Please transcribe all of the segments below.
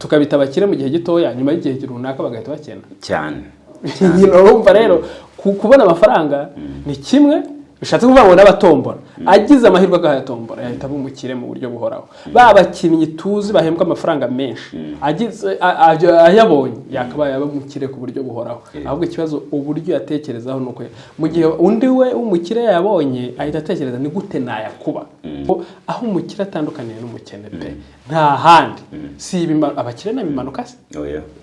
tukabita abakire mu gihe gitoya nyuma y'igihe runaka bagahita bakena cyane urumva rero kubona amafaranga ni kimwe bishatse kuvuga ngo n'abatombora agize amahirwe agahatombora yahita bumukire mu buryo buhoraho babakinnyi tuzi bahembwa amafaranga menshi agize ayabonye yakabaye abamukire ku buryo buhoraho ahubwo ikibazo uburyo yatekerezaho nuko mu gihe undi we umukire yabonye ahita atekereza ni gute nayakuba aho umukire atandukaniye n'umukene pe nta handi si abakire n'imimanuka se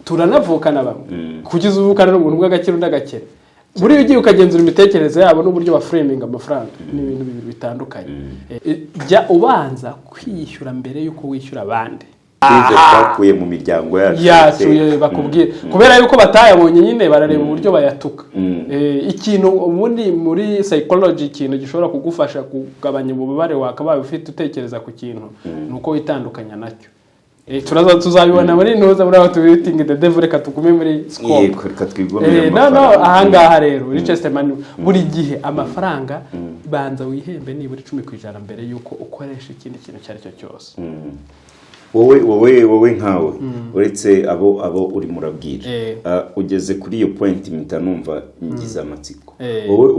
turanavukana bamwe kugeza ubu kana n'umuntu bw'agakire ndagakire muri ugiye ukagenzura imitekerereze yabo n'uburyo ba framing amafaranga ni ibintu bibiri bitandukanye jya ubanza kwishyura mbere yuko wishyura abandi bakuye mu miryango yacu bakubwira kubera yuko batayabonye nyine barareba uburyo bayatuka ikintu ubundi muri psychology ikintu gishobora kugufasha kugabanya ububabare wakabaye ufite utekereza ku kintu nuko witandukanya nacyo tuzabibona muri ntuza muri aho tubitinga the devil reka tugume muri scope no ahangaha rero richest man buri gihe amafaranga banza wihembe niburi 10% mbere yuko ukoresha ikindi kintu cyari cyo cyose wowe nkawe uretse abo uri murabwira ugeze kuri iyo point mpita numva ngize amatsiko wowe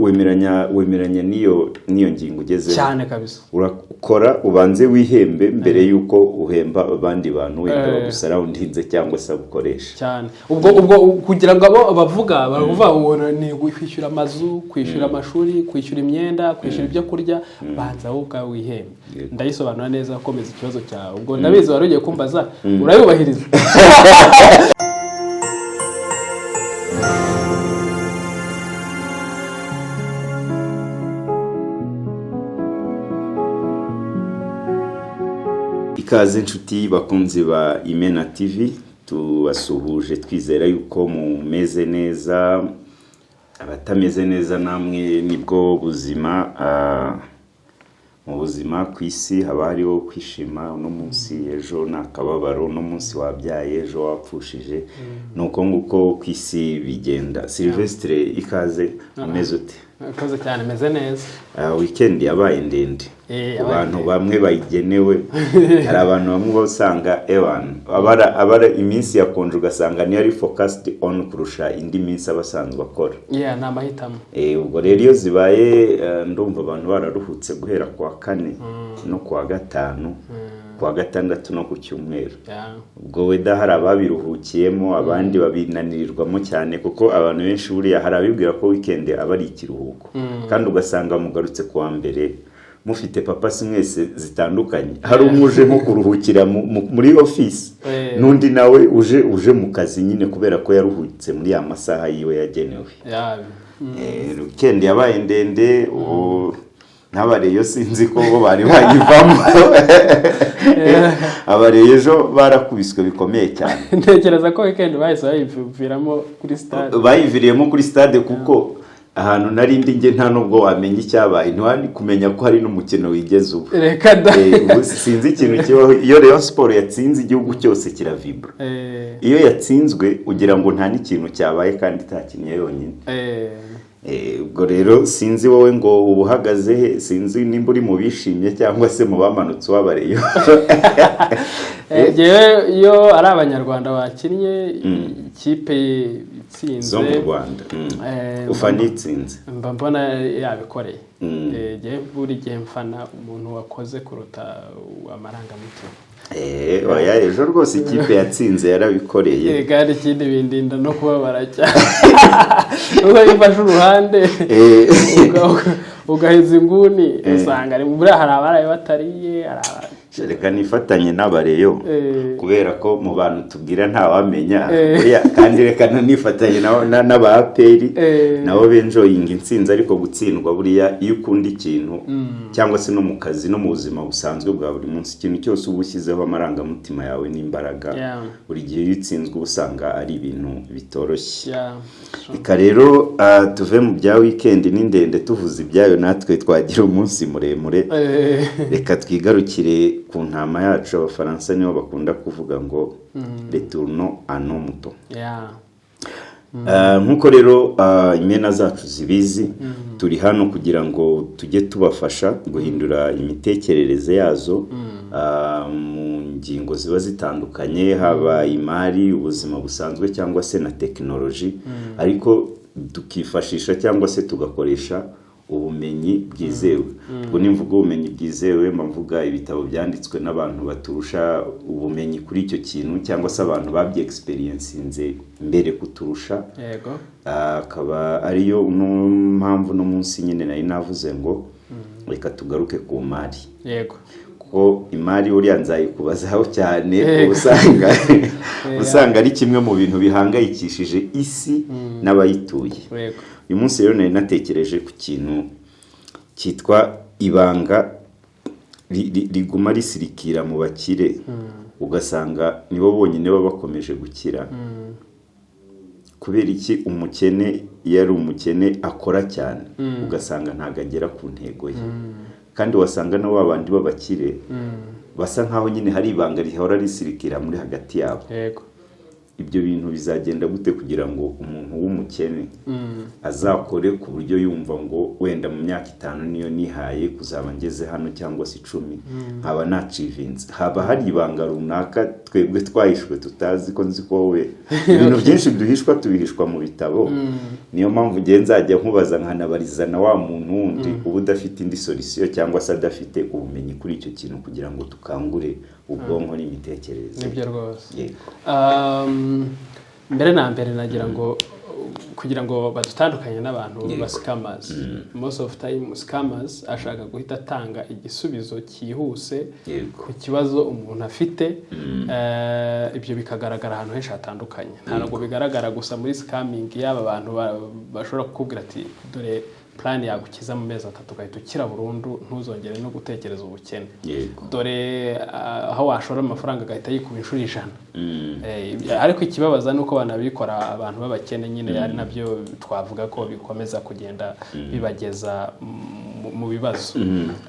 wemeranya niyo ngingo ugeze cyane kabisa urakora ubanze wihembe mbere yuko uhemba abandi bantu wenda bagusarroundinze cyangwa se ukoresha cyane ubwo kugira ngo abo bavuga ubona ni kwishyura amazu kwishyura amashuri kwishyura imyenda kwishyura ibyo kurya banza wowe ubwawe wihembe ndayisobanura neza komeza ikibazo cyawe ubwo ndabizi ugiye kumbaza urayubahiriza ikaze inshuti bakunzi ba Imena TV tubasuhuje twizera yuko mumeze neza abatameze neza namwe nibwo buzima mu buzima ku isi haba hariho kwishima uno munsi ejo nakababaro uno munsi wabyaye ejo wapfushije nuko nguko ku isi bigenda Silvestre ikaze ameze ute akaze cyane meze neza weekend yabaye ndende abantu bamwe bayigenewe hari abantu bamwe basanga abara iminsi yakonje ugasanga ni ari focused on kurusha indi minsi abasanzwe bakora namahitamo ubwo rero iyo zibaye ndumva abantu bararuhutse guhera kwa kane no kwa gatanu kwa gatandatu no ku cyumweru ubwo weda hari ababiruhukiyemo abandi babinanirirwamo cyane kuko abantu benshi buriya hari abibwira ko weekend aba ari ikiruhuko kandi ugasanga mugarutse kwa mbere mufite papa mwese zitandukanye hari umuje nko kuruhukira muri office nundi nawe uje mu kazi nyine kubera ko yaruhutse muri ya masaha yiwe yagenewe weekend yabaye ndende n'abareyo sinzi ko bo bari bayivamo abareyo ejo barakubiswe bikomeye cyane ntekereza ko weekend bahise bayiviramo kuri stade bayiviriyemo kuri stade kuko ahantu narindi nge nta nubwo wamenya icyabaye ntiwari kumenya ko hari n'umukino wigeze ubu reka da sinzi ikintu kibaho iyo Rayon Sport yatsinze igihugu cyose kiravibra iyo yatsinzwe ugira ngo nta n'ikintu cyabaye kandi itakinye yonyine ubwo rero sinzi wowe ngo ubuhagaze he sinzi nimba uri mu bishimye cyangwa se mu bamanutse wabareyo iyo ari abanyarwanda bakinnye ikipe itsinze zo mu Rwanda ufana itsinze mbona yabikoreye buri gihe mfana umuntu wakoze kuruta amarangamutima oya ejo rwose ikipe yatsinze yarabikoreye kandi ikindi bindinda no kubabara cyane uko yifashe uruhande ugaheza inguni usanga hari abaraye batariye reka nifatanye n'abareyo kubera ko mu bantu tubwira ntawamenya kandi reka nifatanye n'abaperi nabo benjoyinga intsinzi ariko gutsindwa buriya iyo ukunda ikintu cyangwa se no mu kazi no mu buzima busanzwe bwa buri munsi ikintu cyose uba ushyizeho amarangamutima yawe n'imbaraga buri gihe iyo utsinzwe uba usanga ari ibintu bitoroshye reka rero tuve mu bya weekend n'indende tuvuze ibyayo natwe twagira umunsi muremure reka twigarukire ku ntama yacu abafaransa nibo bakunda kuvuga ngo retourno à nos moutons nk'uko rero imena zacu zibizi turi hano kugira ngo tujye tubafasha guhindura imitekerereze yazo mu ngingo ziba zitandukanye, haba imari, ubuzima busanzwe cyangwa se na tekinoloji, ariko tukifashisha cyangwa se tugakoresha ubumenyi bwizewe. Ubwo nimvuga ubumenyi bwizewe mvuga ibitabo byanditswe n'abantu baturusha ubumenyi kuri icyo kintu, cyangwa se abantu babye experience mbere kuturusha. Yego. Akaba ariyo mpamvu no munsi nyine nari navuze ngo reka tugaruke ku mari. Yego. Ko imari uriya nzayikubazaho cyane, usanga ari kimwe mu bintu bihangayikishije isi n'abayituye. Yego. Uyu munsi rero nari natekereje ku kintu cyitwa ibanga riguma risirikira mu bakire, ugasanga nibo bonyine baba bakomeje gukira. Kubera iki umukene yari umukene akora cyane, ugasanga ntago agera ku ntego ye, kandi wasanga na babandi b'abakire basa nkaho nyine hari ibanga rihora risirikira muri hagati yabo. Yego. Ibyo bintu bizagenda gute kugira ngo umuntu w'umukene azakore ku buryo yumva ngo wenda mu myaka 5 niyo nihaye kuzaba ngeze hano cyangwa se 10 nkaba nacivinze? Haba hari ibanga runaka twebwe twahishwe tutazi ko nzi ko we ibintu byinshi duhishwa tubihishwa mu bitabo. Niyo mpamvu nzajya nkubaza nkanabariza na wa muntu wundi ubu udafite indi solution cyangwa se adafite ubumenyi kuri icyo kintu kugira ngo tukangure ubwonko n'imitekerereze. Nibyo rwose. Mbere na mbere nagira ngo kugira ngo badutandukanye n'abantu ba scammers. Most of time scammers ashaka guhita atanga igisubizo cyihuse ku kibazo umuntu afite. Ibyo bikagaragara ahantu henshi hatandukanye. Ntabwo bigaragara gusa muri scamming y'aba bantu bashobora kukubwira ati dore plan yagukiza mu mezi 3 ugahita ukira burundu ntuzongere no gutekereza ubukene. Dore aho washora amafaranga agahita yikuba inshuro 100. Ariko ikibabaza nuko banabikora abantu b'abakene nyine yari nabyo twavuga ko bikomeza kugenda bibageza mu bibazo.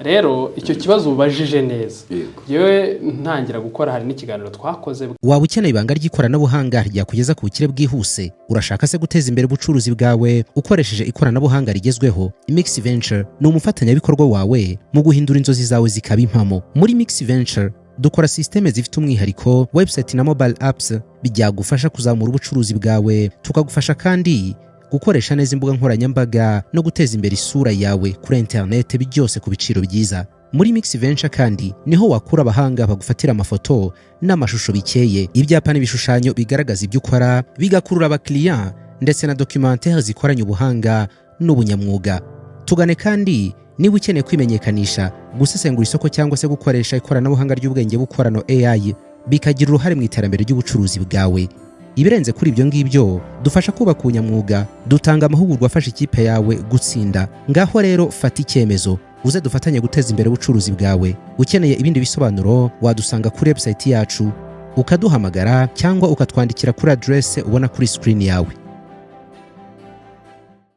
Rero icyo kibazo ubajije neza. Yewe ntangira gukora hari n'ikiganiro twakoze. Waba ukeneye ibanga ry'ikoranabuhanga ryakugeza ku bukire bwihuse, urashaka se guteza imbere ubucuruzi bwawe ukoresheje ikoranabuhanga rigezweho? Mix Venture ni umufatanyabikorwa wawe mu guhindura inzozi zawe zikaba impamo. Muri Mix Venture dukora systeme zifite umwihariko, website na mobile apps bijyagufasha kuzamura ubucuruzi bwawe, tukagufasha kandi gukoresha neza imbuga nkoranyambaga no guteza imbere isura yawe kuri internet, byose ku biciro byiza. Muri Mix Venture kandi niho wakura abahanga bagufatira amafoto n'amashusho bikeye, ibyapa n'ibishushanyo bigaragaza ibyo ukora, bigakurura abakiriya ndetse na documentaire zikoranye ubuhanga n'ubunyamwuga. Tugane kandi niba ukeneye kwimenyekanisha, gusesengura isoko cyangwa se gukoresha ikoranabuhanga ry'ubwenge bukorano AI bikagira uruhare mu iterambere ry'ubucuruzi bwawe. Ibirenze kuri ibyo ngibyo, dufasha kubaka ubunyamwuga, dutanga amahugurwa afasha ikipe yawe gutsinda. Ngaho rero fata icyemezo, uze dufatanye guteza imbere ubucuruzi bwawe. Ukeneye ibindi bisobanuro wadusanga kuri website yacu, ukaduhamagara cyangwa ukatwandikira kuri address ubona kuri screen yawe.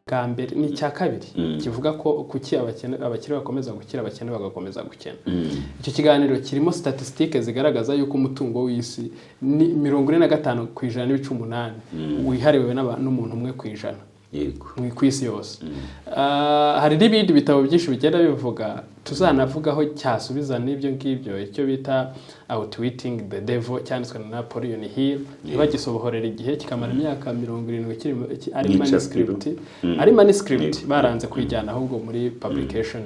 Kambere ni cya kabiri kivuga ko kuki abakire bakomeza gukira, abakene bagakomeza gukena. Icyo kiganiro kirimo statistiques zigaragaza yuko umutungo w'isi ni 45% n'ibice 8 wihariwe n'umuntu umwe kwijana. Yego. Ku isi yose. Hari n'ibindi bitabo byinshi bigenda bivuga, tuzanavugaho cyasubiza n'ibyo ngibyo, icyo bita Outwitting the Devil cyanditswe na Napoleon Hill. Bagisobohorera igihe kikamara imyaka 70 ari manuscript baranze kwijyana ahubwo muri publication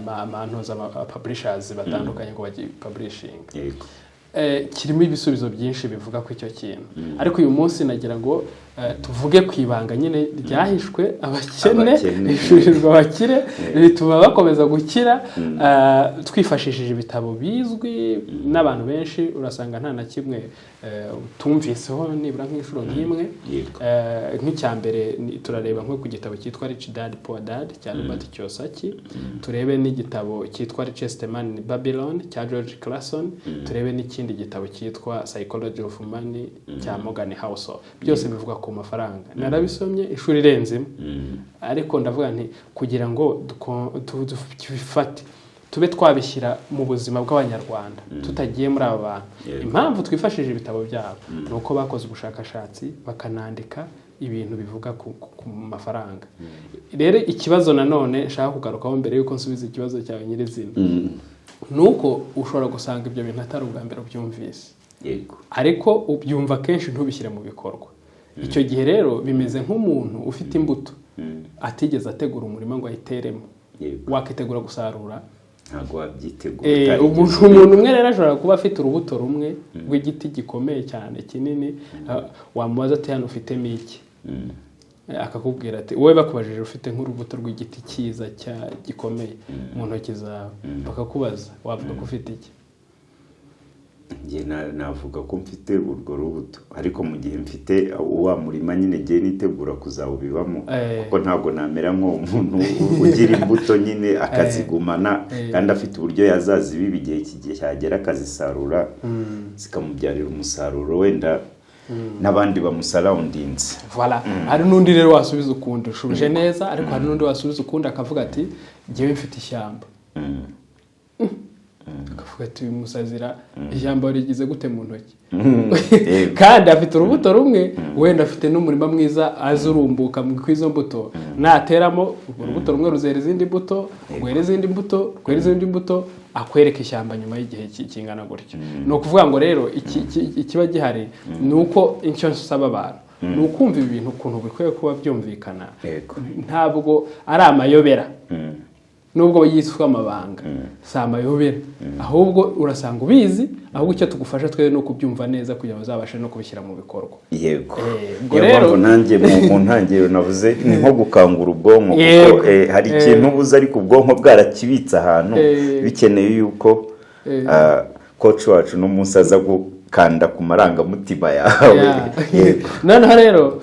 amantuza publishers batandukanye ngo bagi publishing. Yego. Kirimo ibisubizo byinshi bivuga ku icyo kintu. Ariko uyu munsi nagira ngo tuvuge kwibanga nyine ryahishwe abakene, bishurirwa abakire, bituma bakomeza gukira. Twifashishije ibitabo bizwi n'abantu benshi, urasanga nta na kimwe tumviseho nibura nk'inshuro nk'imwe. Nk'icyambere turareba nko ku gitabo cyitwa Rich Dad Poor Dad cya Robert Kiyosaki, turebe n'igitabo cyitwa Richest Man in Babylon cya George Clason, turebe n'ikindi gitabo cyitwa Psychology of Money cya Morgan Housel. Byose bivuga ku mafaranga. Narabisomye ishuri renze, ariko ndavuga nti kugira ngo tubifate tube twabishyira mu buzima bw'abanyarwanda tutagiye muri aba bantu. Impamvu twifashishije ibitabo byabo ni uko bakoze ubushakashatsi bakanandika ibintu bivuga ku mafaranga. Rero ikibazo nanone nshaka kugarukaho mbere yuko nsubiza ikibazo cyawe nyirizina nuko ushobora gusanga ibyo bintu atari ubwa mbere ubyumvise, ariko ubyumva kenshi ntubishyire mu bikorwa. Icyo gihe rero bimeze nk'umuntu ufite imbuto atigeze ategura umurima ngo ayiteremo, wakitegura gusarura ntabwo wabyitegura. Umuntu umwe rero ashobora kuba afite urubuto rumwe rw'igiti gikomeye cyane kinini, wamubaza ati hano ufitemo iki, akakubwira ati wowe bakubajije ufite nk'urubuto rw'igiti cyiza gikomeye mu ntoki zawe, bakakubaza wavuga ko ufite iki? Njye navuga ko mfite urwo rubuto, ariko mu gihe mfite wa murima nyine ngiye nitegura kuzawubibamo, kuko ntabwo namera nk'umuntu ugira imbuto nyine akazigumana kandi afite uburyo yazazibiba igihe cyagera akazisarura zikamubyarira umusaruro wenda n'abandi bamusarawundinze. Voilà. Hari n'undi rero wasubiza ukundi ushubije neza, ariko hari n'undi wasubiza ukundi akavuga ati njyewe mfite ishyamba. Akavuga ati musazira ishyamba rigize gute mu ntoki? Kandi afite urubuto rumwe, wenda afite n'umurima mwiza azurumbuka mu kwizo mbuto, nateramo urubuto rumwe ruzera izindi mbuto, rwera izindi mbuto, rwera izindi mbuto, akwereka ishyamba nyuma y'igihe kingana gutyo. Ni ukuvuga ngo rero ikiba gihari ni uko icyo nsaba abantu ni ukumva ibi bintu ukuntu bikwiye kuba byumvikana, ntabwo ari amayobera nubwo yitwa amabanga, si amayobera, ahubwo urasanga ubizi, ahubwo icyo tugufasha twe no kubyumva neza kugira ngo uzabashe no kubishyira mu bikorwa. Yego. Rero nanjye mu ntangiriro navuze ni nko gukangura ubwonko, kuko hari ikintu ubuze ariko ubwonko bwarakibitse ahantu, bikeneye yuko coach wacu n'umunsi aza gukanda ku marangamutima yawe. Noneho rero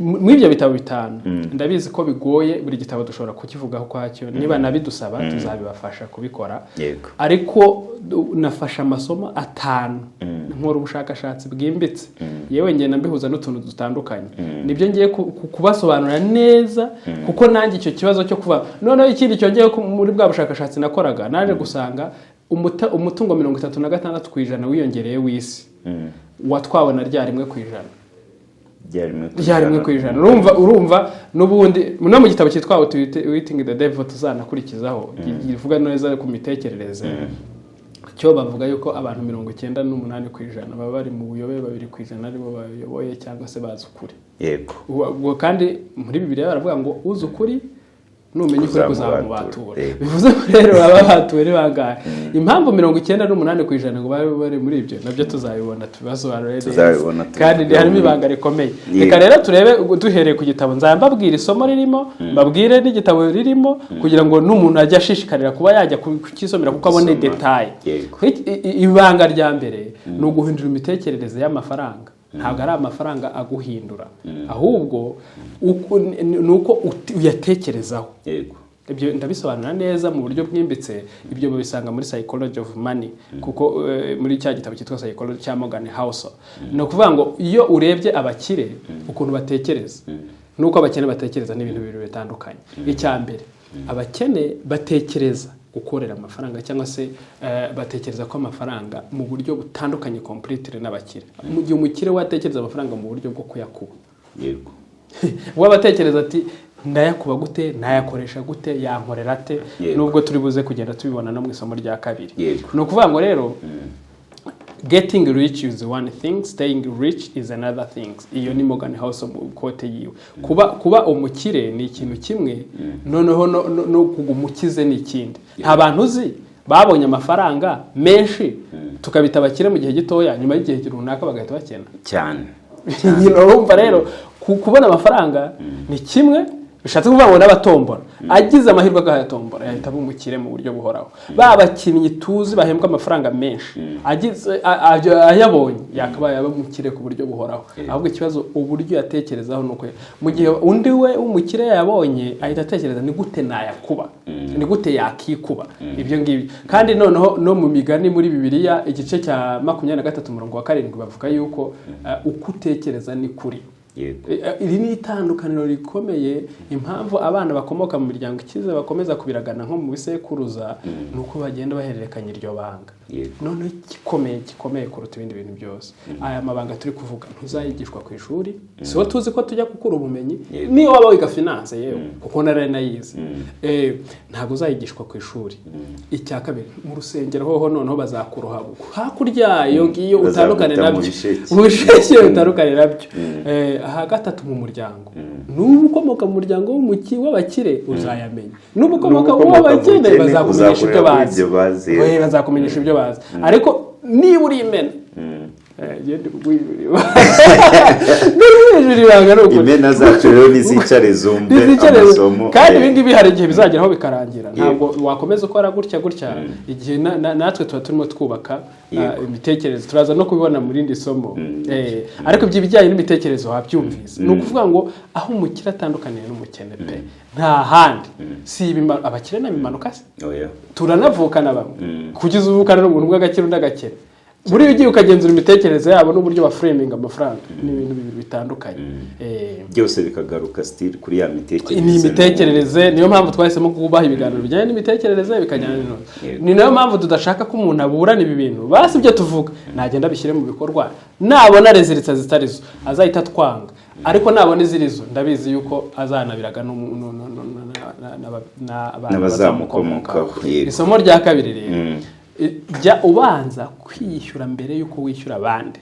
mw'ibyo bitabo bitanu ndabizi ko bigoye, buri gitabo dushobora kukivugaho kwacyo, niba nabidusaba tuzabibafasha kubikora, ariko nafasha amasomo 5 nkora ubushakashatsi bwimbitse, yewe ngenda mbihuza n'utuntu dutandukanye, nibyo ngiye kubasobanurira neza, kuko nanjye icyo kibazo cyo kuva noneho ikindi cyongeye muri bwa bushakashatsi nakoraga, naje gusanga umutungo 36% wiyongereye w'isi watwawe na rya 1%. Ryari 1%. Urumva n'ubundi no mu gitabo cyitwa Eating the Devil tuzanakurikizaho givuga neza ku mitekerereze, cyo bavuga yuko abantu 98% baba bari mu buyobe, 2% aribo bayoboye cyangwa se bazi ukuri. Yego. Kandi muri Bibiliya baravuga ngo uzi ukuri numenye ukuri kuzamubatura. Bivuze rero baba batuwe bangahe. Impamvu 98% ngo bari muri ibyo nabyo tuzabibona tubasobanurire neza, kandi harimo ibanga rikomeye. Reka rero turebe duhereye ku gitabo, nzambabwira isomo ririmo, mbabwire n'igitabo ririmo, kugira ngo n'umuntu ajya ashishikarira kuba yajya kukisomera kuko abone detail. Ibanga rya mbere ni uguhindura imitekerereze y'amafaranga. Ntabwo ari amafaranga aguhindura, ahubwo nuko uyatekerezaho. Ibyo ndabisobanura neza mu buryo bwimbitse, ibyo babisanga muri Psychology of Money, kuko muri cya gitabo cyitwa Psychology cya Morgan Housel. No kuvuga ngo iyo urebye abakire ukuntu batekereza nuko abakene batekereza n'ibintu bibiri bitandukanye. Icya mbere, abakene batekereza gukorera amafaranga cyangwa se batekereza ko amafaranga mu buryo butandukanye completely n'abakire. Mu gihe umukire watekereza amafaranga mu buryo bwo kuyakuba. Yego. Wabatekereza ati ndayakuba gute, nayakoresha gute, yankorera ate, nubwo turi buze kugenda tubibona no mu isomo rya kabiri. No kuvuga ngo rero getting rich is one thing, staying rich is another thing. Iyo ni Morgan Housel quote yiwe. Kuba umukire ni ikintu kimwe, noneho no kugumukize ni ikindi. Abantu uzi babonye amafaranga menshi tukabita abakire mu gihe gitoya, nyuma y'igihe runaka bagahita bakena cyane. Urumva rero kubona amafaranga ni kimwe, bishatse kuvuga ngo n'abatombora agize amahirwe agahatombora yahita bumukire mu buryo buhoraho. Babakinnyi tuzi bahembwa amafaranga menshi, agize ayabonye yakabaye abamukire ku buryo buhoraho. Ahubwo ikibazo uburyo yatekerezaho nuko mu gihe undi we umukire yabonye ahita atekereza ni gute nayakuba, ni gute yakikuba ibyo ngibi. Kandi noneho no mu migani muri Bibiliya igice cya 23:7 bavuga yuko uko utekereza ni kuri. iri ni itandukaniro rikomeye. Impamvu abana bakomoka mu miryango ikize bakomeza kubiragana nko mu bisekuruza nuko bagenda bahererekanya iryo banga. None gikomeye kuruta ibindi bintu byose. Aya mabanga turi kuvuga ntuzayigishwa ku ishuri. So tuzi ko tujya gukura ubumenyi niyo waba wiga finance yewe kuko nari nayize. Ntabwo uzayigishwa ku ishuri. Icya kabiri mu rusengero hoho noneho bazakuroha hakurya iyo ngiyo utandukane nabyo. Ubisheke utandukane nabyo. Aha gatatu mu muryango. N'ubukomoka mu muryango w'abakire uzayamenya. N'ubukomoka w'abakene bazakumenyesha ibyo bazi. Bazakumenyesha ibyo bazi. Ariko niba uri imena imena zacu rero nizicare zumve amasomo kandi ibindi bihari igihe bizageraho bikarangira. Ntabwo wakomeza ukora gutya igihe natwe tuba turimo twubaka imitekerereze. Turaza no kubibona muri indi somo. Ariko ibyo bijyanye n'imitekerereze wabyumvise. Ni ukuvuga ngo aho umukire atandukaniye n'umukene pe nta handi si abakire n'imimanuka se turanavukana bamwe kugeza ubukana n'umuntu bw'agakire undi agakire. Buri ugiye ukagenzura imitekerereze yabo n'uburyo ba framing amafaranga n'ibintu bibiri bitandukanye. Byose bikagaruka still kuri ya mitekerereze. Ni imitekerereze niyo mpamvu twahisemo kubaha ibiganiro bijyanye n'imitekerereze bikajyana n'ino. Ni nayo mpamvu tudashaka ko umuntu aburana ibi bintu. Basi ibyo tuvuga nagenda bishyire mu bikorwa. Nabona reziritsa zitarizo azahita twanga. Ariko nabona izirizo ndabizi yuko azanabiraga n'abazamukomokaho. Isomo rya kabiri rero jya ubanza kwishyura mbere yuko wishyura abandi.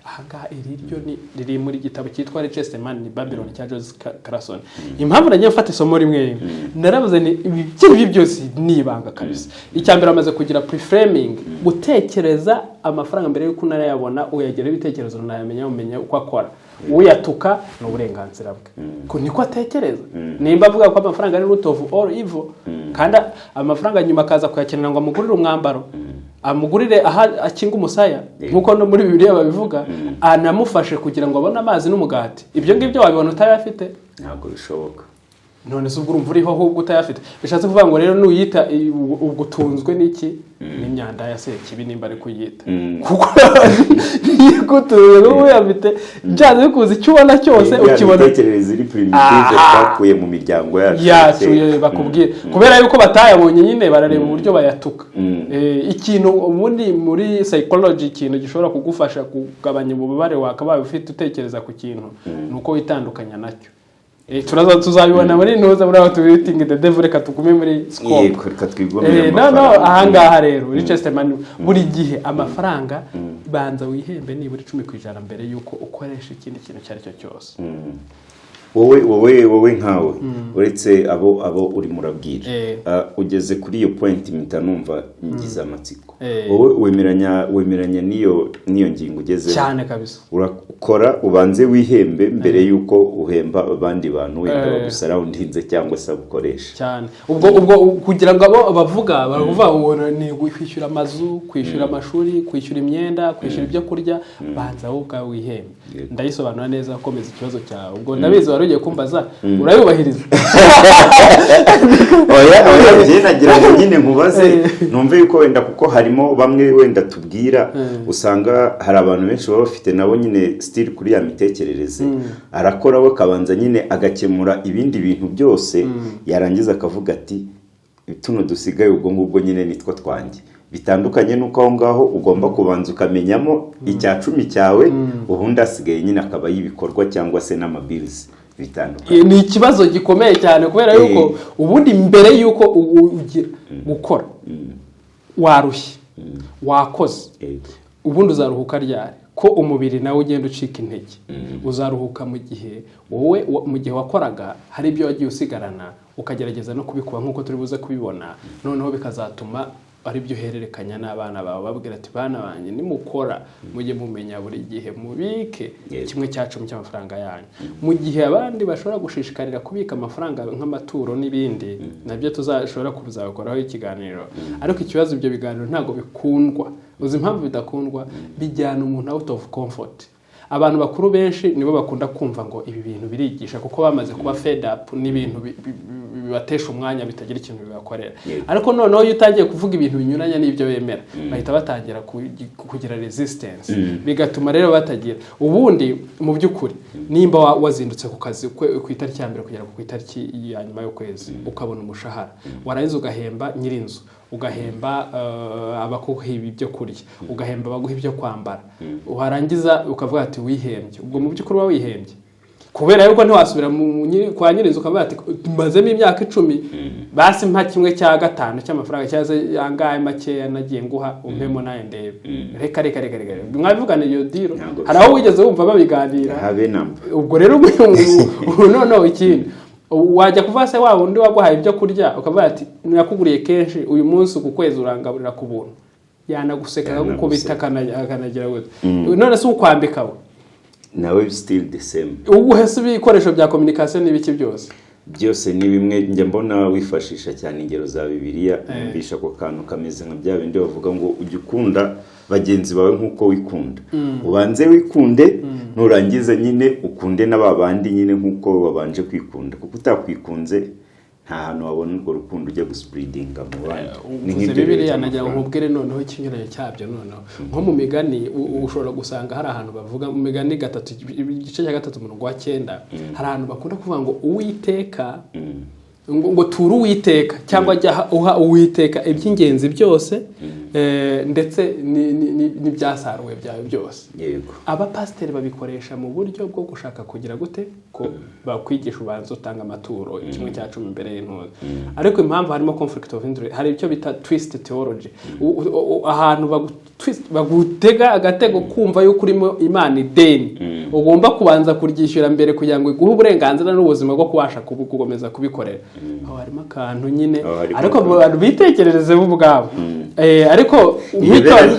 Aha iryo riri muri gitabo cyitwa Richest Man in Babylon cya Joseph Carson. Impamvu nagiye mfata isomo rimwe naravuze ni ibi byose nibanga kabisa. Icyambere amaze kugira preframing gutekereza amafaranga mbere yuko unayabona uyagera ibitekerezo unayamenya uko akora. Uyatuka n'uburenganzira bwe. Ko niko atekereza. Nimba avuga ko amafaranga ari root of all evil kandi amafaranga nyuma akaza kuyakenera ngo amugurire umwambaro amugurire aha akinga umusaya nkuko no muri Bibiliya babivuga anamufashe kugira ngo abone amazi n'umugati. Ibyo ngibyo wabibona utayafite ntabwo bishoboka. None se ubwo urumva uriho ahubwo utayafite. Bishatse kuvuga ngo rero nuyita ugutunzwe n'iki n'imyanda ya Sekibi nimba ari kuyita kuko yigutunze uyafite byaze bikuzi icyo ubona cyose ukibona. Imitekerereze iri primitive twakuye mu miryango yacu bakubwiye kubera yuko batayabonye nyine barareba uburyo bayatuka. Ikintu ubundi muri psychology ikintu gishobora kugufasha kugabanya ububabare wakabaye ufite utekereza ku kintu nuko witandukanya nacyo. Tuzabibona muri ntuza muri aho tubiting the devil reka tugume muri scope. Ahangaha rero Richest Man buri gihe amafaranga banza wihembe niburi 10% mbere yuko ukoresha ikindi kintu cyari cyo cyose. wowe nkawe uretse abo uri murabwira ugeze kuri iyo point mpita numva ngize amatsiko. Wowe wemeranya niyo ngingo ugeze cyane kabisa. Urakora ubanze wihembe mbere yuko uhemba abandi bantu wenda bagusarroundinze cyangwa se ukoresha cyane. Ubwo kugira ngo abo bavuga baravuga ni kwishyura amazu, kwishyura amashuri, kwishyura imyenda, kwishyura ibyo kurya, banza wowe ubwawe wihembe. Ndayisobanura neza komeza ikibazo cyawe. Ubwo ndabizi warugiye kumbaza urayubahiriza. Oya je nagira ngo nyine nkubaze numve yuko wenda kuko harimo bamwe wenda tubwira usanga hari abantu benshi baba bafite nabo nyine still kuri ya mitekerereze arakora we kabanza nyine agakemura ibindi bintu byose yarangiza akavuga ati tuno dusigaye ubwo ngubwo nyine nitwo twanjye. Bitandukanye nuko aho ngaho ugomba kubanza ukamenyamo icya 10 cyawe ubundi asigaye nyine akaba yibikorwa cyangwa se n'amabills bitandukanye. Ni ikibazo gikomeye cyane kubera yuko ubundi mbere yuko ugira gukora warushye wakoze ubundi uzaruhuka ryari ko umubiri nawe ugenda ucika intege. Uzaruhuka mu gihe wowe mu gihe wakoraga hari ibyo wagiye usigarana ukagerageza no kubikuba nkuko turi buze kubibona noneho bikazatuma ari byo hererekanya n'abana bawe babwira ati bana banje nimukora mujye mumenya buri gihe mubike 1/10 cy'amafaranga yanyu. Mu gihe abandi bashobora gushishikarira kubika amafaranga nk'amaturo n'ibindi nabyo tuzashobora kuzakoraho ikiganiro. Ariko ikibazo ibyo biganiro ntago bikundwa. Uzi impamvu bidakundwa? Bijyana umuntu out of comfort. Abantu bakuru benshi nibo bakunda kumva ngo ibi bintu birigisha kuko bamaze kuba fed up n'ibintu bibatesha umwanya bitagira ikintu bibakorera ariko noneho iyo utangiye kuvuga ibintu binyuranye n'ibyo bemera bahita batangira kugira resistance bigatuma rero batagira ubundi mu by'ukuri nimba wazindutse ku kazi ku itariki ya mbere kugera ku itariki ya nyuma y'ukwezi ukabona umushahara warangiza ugahemba nyirinzu ugahemba abakuha ibyo kurya ugahemba abaguha ibyo kwambara warangiza ukavuga ati wihembye ubwo mu by'ukuri wihembye kubera yuko ntiwasubira kwa nyirinzu ukavuga ati mbazemo imyaka 10 basi mpa kimwe cya gatanu cy'amafaranga cyaze yangaye makeya nagiye nguha umpemo naye ndebe reka mwabivugana iyo diro hari aho wigeze wumva babiganira habe namba ubwo rero noneho ikindi wajya kuva se wa wundi waguhaye ibyo kurya ukavuga ati nakuguriye kenshi uyu munsi ku kwezi urangaburira ku buntu yanaguseka gukubita akanagira gute none se ukwambika we nawe still the same uguhese ibikoresho bya communication n'ibiki byose ni bimwe njye mbona wifashisha cyane ingero za Bibiliya mbisha ko kantu kameze nka bya bindi bavuga ngo ujye ukunda bagenzi bawe nkuko wikunda ubanze wikunde nurangiza nyine ukunde n'ababandi nyine nkuko babanje kwikunda kuko utakwikunze nta hantu wabona urwo rukundo ujya guspreadinga mu bandi ni nk'ibyo Bibiliya nagira ngo nkubwire noneho ikinyuranye cyabyo noneho nko mu migani ushobora gusanga hari ahantu bavuga mu migani 3 igice cya 3 umurongo wa 9 hari ahantu bakunda kuvuga ngo Uwiteka ngo turu Uwiteka cyangwa ajya uha Uwiteka iby'ingenzi byose ndetse n'ibyasaruwe byawe byose yego abapasiteri babikoresha mu buryo bwo gushaka kugira gute ko bakwigisha ubanza utanga amaturo 1/10 imbere y'intuza ariko impamvu harimo conflict of interest hari icyo bita twist theology ahantu bagutega agatego kumva yuko urimo Imana ideni ugomba kubanza kuryishyura mbere kugira ngo iguhe uburenganzira n'ubuzima bwo kubasha kugomeza kubikorera aho harimo akantu nyine ariko bitekerereze bo ubwabo ariko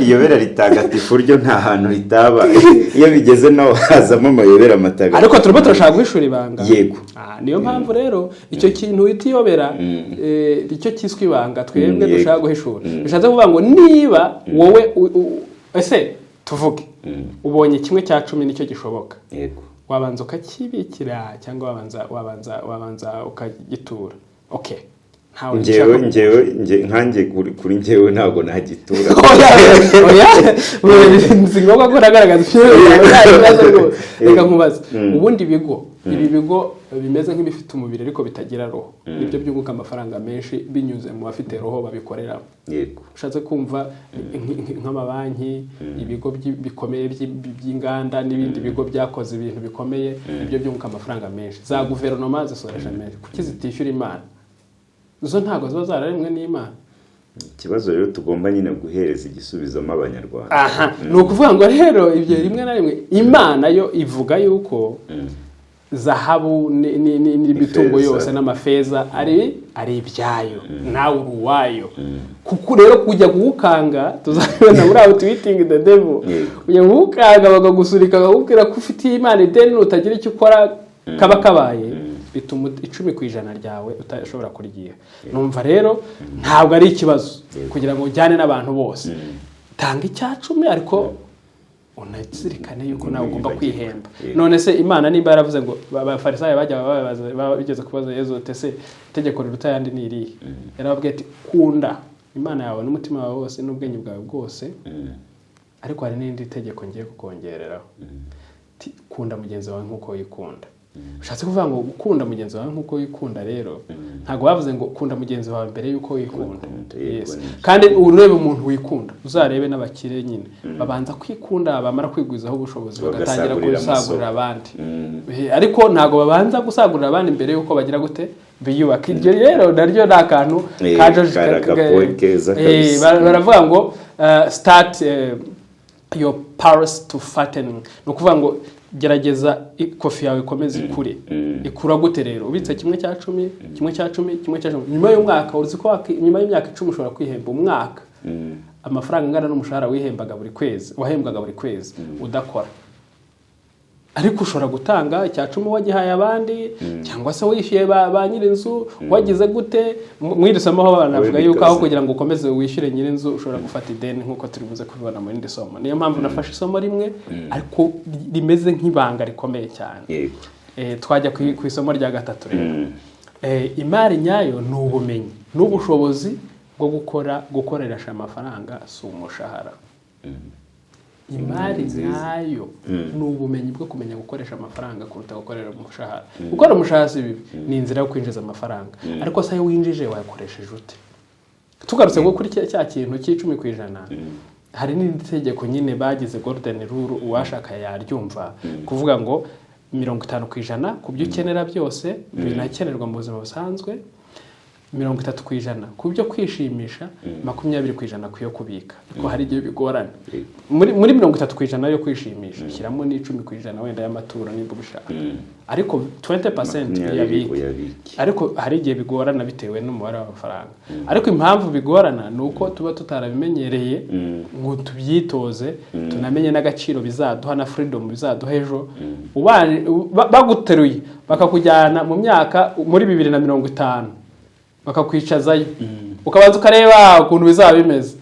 iyobera ritagatifu ryo nta hantu ritaba iyo bigeze naho hazamo amayobera matagatifu ariko turimo turashaka guhishura ibanga yego niyo mpamvu rero icyo kintu itiyobera icyo kiswe ibanga twebwe dushaka guhishura bishatse kuvuga ngo niba wowe ese tuvuge ubonye 1/10 nicyo gishoboka yego wabanza ukakibikira cyangwa wabanza ukagitura okay njyewe nkanjye kuri njyewe ntabwo nagitura oya ngombwa ko nagaragaza reka nkubaza ubundi ibi bigo bimeze nk'ibifite umubiri ariko bitagira roho nibyo byunguka amafaranga menshi binyuze mu bafite roho babikorera yego ushatse kumva nk'amabanki ibigo bikomeye by'inganda n'ibindi bigo byakoze ibintu bikomeye ibyo byunguka amafaranga menshi za guverinoma zisoresha menshi kuki zitishyura Imana zo ntago ziba zararemwe n'Imana ikibazo rero tugomba nyine guhereza igisubizo mu Abanyarwanda ni ukuvuga ngo rero ibyo rimwe na rimwe Imana yo ivuga yuko zahabu n'imitungo yose n'amafeza ari ibyayo nawe uruwayo kuko rero kujya kuwukanga tuzabona muri abo tweeting the devil ujya kuwukanga bakagusurika bakubwira ko ufite Imana ideni utagira icyo ukora kaba kabaye bituma 10% ryawe utashobora kurigiye numva rero ntabwo ari ikibazo kugira ngo ujyane n'abantu bose tanga 10% ariko unazirikane yuko nawe ugomba kwihemba none se Imana nimba yaravuze ngo abafarisayo bajya bigeze kubaza Yesu tese itegeko riruta yandi ni irihe yarababwiye ati kunda Imana yawe n'umutima wawe wose n'ubwenge bwawe bwose ariko hari n'indi tegeko ngiye kukongereraho kunda mugenzi wawe nkuko wikunda ushatse kuvuga ngo gukunda mugenzi wawe nkuko wikunda rero ntago bavuze ngo kunda mugenzi wawe mbere yuko wikunda yes kandi urebe umuntu wikunda uzarebe n'abakire nyine babanza kwikunda bamara kwigwizaho ubushobozi bagatangira gusagurira abandi ariko ntago babanza gusagurira abandi mbere yuko bagira gute biyubaka iryo rero naryo nakantu baravuga ngo start your powers to fattening no kuvuga ngo gerageza ikofi yawe ikomeze ikure ikura gute rero ubitse 1/10 nyuma y'umwaka uzi ko nyuma y'imyaka 10 ushobora kwihemba umwaka amafaranga ngana n'umushahara wihembaga buri kwezi wahembwaga buri kwezi udakora ariko ushobora gutanga 10 wagihaye abandi cyangwa se wishyuye ba nyirinzu wagize gute mwirisamo aho banavuga yuko aho kugira ngo ukomeze wishyure nyirinzu ushobora gufata ideni nkuko turibuze kubibona muri ndisomo niyo mpamvu nafashe isomo rimwe ariko rimeze nk'ibanga rikomeye cyane twajya ku isomo rya 3 rero imari nyayo ni ubumenyi n'ubushobozi bwo gukoresha amafaranga si umushahara. Imari nyayo ni ubumenyi bwo kumenya gukoresha amafaranga kuruta gukorera umushahara. Gukora umushahara si bibi, ni inzira yo kwinjiza amafaranga, ariko se winjije wayakoresheje ute? Tugarutse kuri cya kintu cy'10%, hari n'indi tegeko nyine bagize golden rule uwashaka yaryumva, kuvuga ngo 50% ku byo ukenera byose binakenerwa mu buzima busanzwe, 30% ku byo kwishimisha, 20% ku yo kubika. Ko hari igihe bigorana muri 30% yo kwishimisha ushyiramo n'10% wenda y'amaturo nimba ugushaka, ariko 20% yabika. Ariko hari igihe bigorana bitewe n'umubare w'amafaranga. Ariko impamvu bigorana ni uko tuba tutarabimenyereye ngo tubyitoze, tunamenye n'agaciro bizaduha na freedom bizaduha ejo. Baguteruye bakakujyana mu myaka muri 2050 bakakwicazayo ukabanza ukareba ukuntu bizaba bimeze,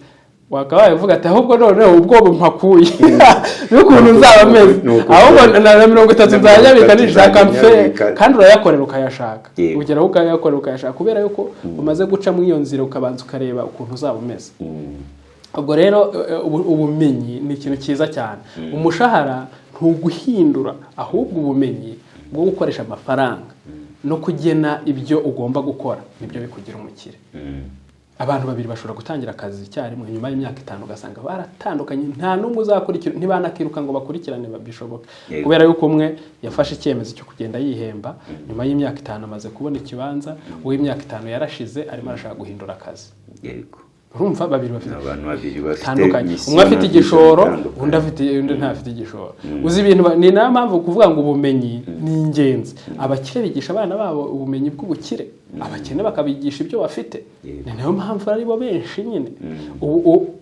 wakabaye uvuga ati ahubwo none ubwoba mpakuye n'ukuntu nzaba meze, ahubwo na 30 nzajya nishaka mfe, kandi urayakorera ukayashaka, ugera ukayakorera ukayashaka kubera yuko umaze guca mu iyo nzira ukabanza ukareba ukuntu uzaba umeze. Ubwo rero ubumenyi ni ikintu cyiza cyane. Umushahara ntuguhindura, ahubwo ubumenyi bwo gukoresha amafaranga no kugena ibyo ugomba gukora nibyo bikugira umukire. Abantu babiri bashobora gutangira akazi icyarimwe, nyuma y'imyaka 5 ugasanga baratandukanye, nta n'umwe uzakurikira, ntibanakiruka ngo bakurikirane babishoboka, kubera yuko umwe yafashe icyemezo cyo kugenda yihemba, nyuma y'imyaka 5 amaze kubona ikibanza, uw'imyaka 5 yarashize arimo arashaka guhindura akazi. Urumva babiri bafite abantu babiri batandukanye, umwe afite igishoro undi ntafite igishoro. Uzi ibintu ni na mpamvu kuvuga ngo ubumenyi ni ingenzi. Abakire bigisha abana babo ubumenyi bw'ubukire, abakene bakabigisha ibyo bafite. Ni nayo mpamvu ari bo benshi nyine.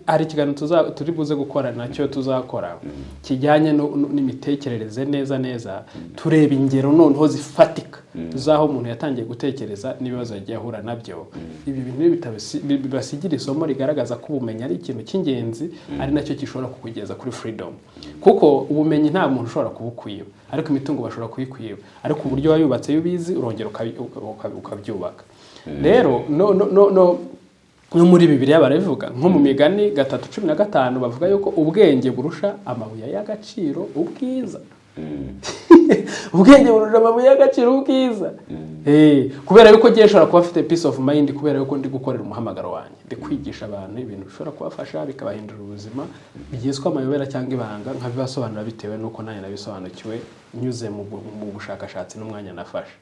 Ari ikiganiro turi buze gukora nacyo tuzakora kijyanye n'imitekerereze neza, tureba ingero noneho zifatika zaho umuntu yatangiye gutekereza n'ibibazo yagiye ahura nabyo. Ibi bintu bibasigira isomo rigaragaza ko ubumenyi ari ikintu cy'ingenzi, ari nacyo gishobora kukugeza kuri freedom. Kuko ubumenyi nta muntu ushobora kubukwiba, ariko imitungo bashobora kuyikwiba, ariko uburyo wayubatse yubizi urongera ukabyubaka. Rero no muri Bibiliya barabivuga, nko mu Migani 3:15 bavuga yuko ubwenge burusha amabuye y'agaciro ubwiza. Ubwenge burusha amabuye y'agaciro ubwiza. Kubera yuko giye shobora kuba afite peace of mind, kubera yuko ndi gukorera umuhamagaro wanjye, ndi kwigisha abantu ibintu bishobora kubafasha bikabahindura ubuzima, bigizwe amayobera cyangwa ibanga, nkabibasobanura bitewe nuko nanjye nabisobanukiwe nyuze mu bushakashatsi n'umwanya nafashe.